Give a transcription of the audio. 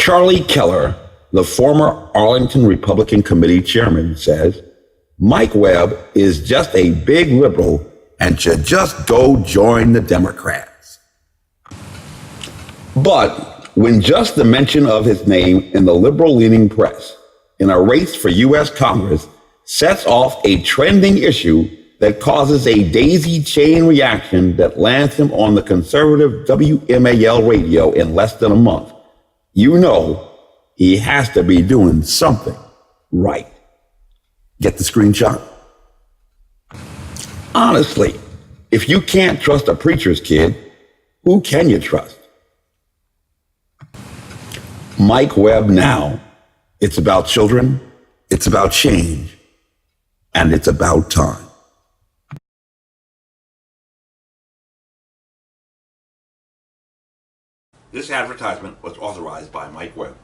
Charlie Keller, the former Arlington Republican Committee chairman, says Mike Webb is just a big liberal and should just go join the Democrats. But when just the mention of his name in the liberal-leaning press in a race for U.S. Congress sets off a trending issue that causes a daisy chain reaction that lands him on the conservative WMAL radio in less than a month, you know he has to be doing something right. Get the screenshot? Honestly, if you can't trust a preacher's kid, who can you trust? Mike Webb Now. It's about children, it's about change, and it's about time. This advertisement was authorized by Mike Webb.